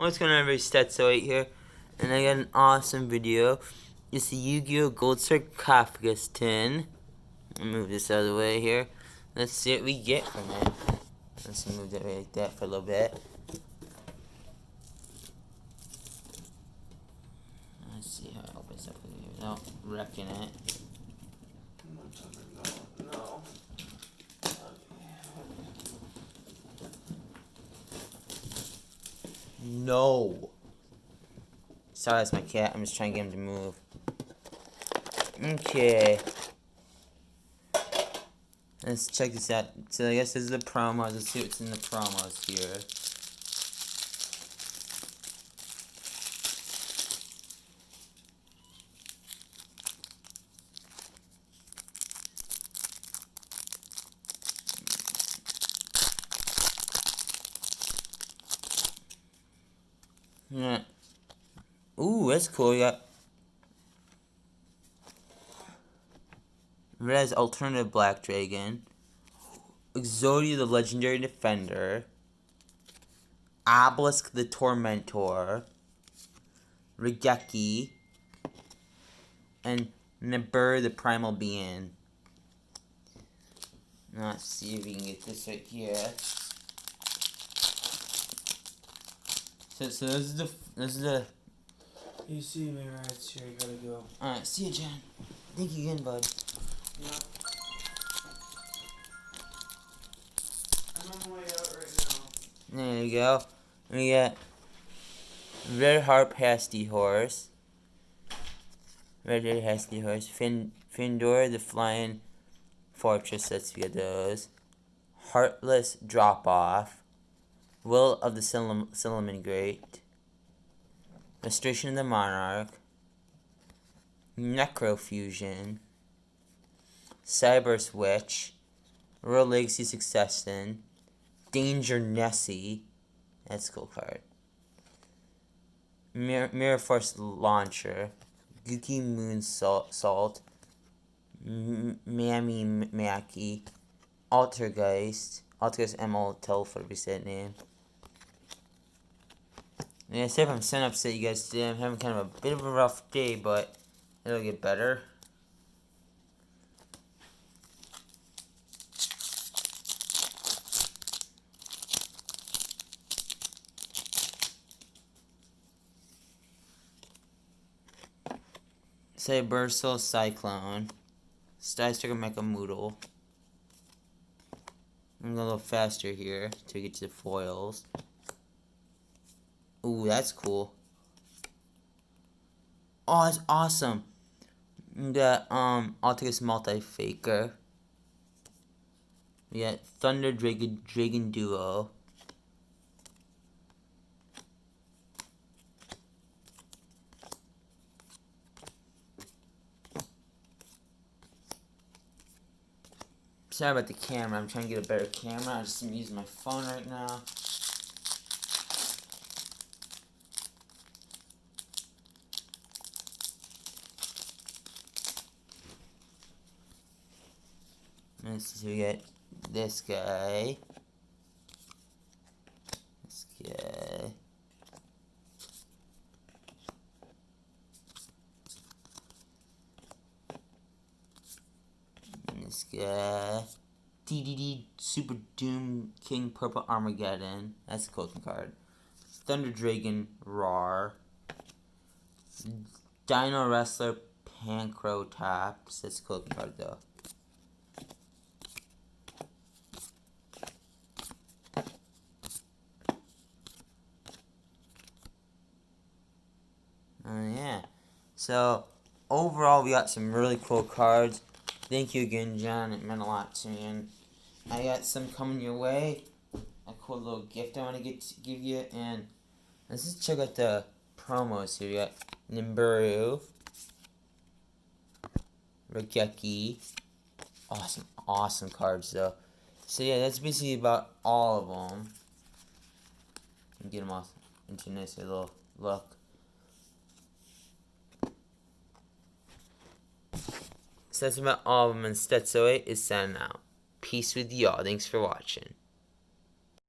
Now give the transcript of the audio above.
What's going on, everybody? Stetso8 here, and I got an awesome video. It's the Yu-Gi-Oh! Gold Sarcophagus tin. I'll move this out of the way here. Let's see what we get from it. Let's move that right like that for a little bit. Let's see how it opens up without wrecking it. No. No. Sorry, that's my cat. I'm just trying to get him to move. Okay. Let's check this out. So I guess this is the promos. Let's see what's in the promos here. Yeah. Ooh, that's cool. We got Red's Alternative Black Dragon, Exodia the Legendary Defender, Obelisk the Tormentor, Regeki, and Nabur the Primal Being. Now let's see if we can get this right here. So this is the. You see me right here, you gotta go. Alright, see you, John. Thank you again, bud. Yeah. I'm on my way out right now. There you go. We got Red Heart Pasty Horse. Red Pasty Horse. Findor the Flying Fortress. Let's get those. Heartless Drop Off. Will of the Silliman Great. Restoration of the Monarch. Necrofusion. Cyber Switch. Royal Legacy Succession. Danger Nessie. That's a cool card. Mirror Force Launcher. Gookie Moon Salt. Mammy Mackie. Altergeist. Altergeist ML Telfer, we said name. Yeah, sorry if I'm so upset you guys today. I'm having kind of a bit of a rough day, but it'll get better. Cybersol Cyclone. Stystriker Mecha Moodle. I'm going to go a little faster here to get to the foils. Ooh, that's cool. Oh, that's awesome. We got Altergeist Multi-Faker. We got Thunder Dragon Duo. Sorry about the camera. I'm trying to get a better camera. I'm just using my phone right now. Let's see, we got this guy. This guy. And this guy. DDD Super Doom King Purple Armageddon. That's a cool card. Thunder Dragon Rar. Dino Wrestler Pancrotops. That's a cool card though. Yeah. So, overall, we got some really cool cards. Thank you again, John. It meant a lot to me. And I got some coming your way. A cool little gift I want to give you. And let's just check out the promos here. We got Nimburu. Regeki. Awesome cards, though. So, yeah, that's basically about all of them. Get them all into a nice little look. So that's about all of them, and Stetso8 is signing out. Peace with y'all. Thanks for watching.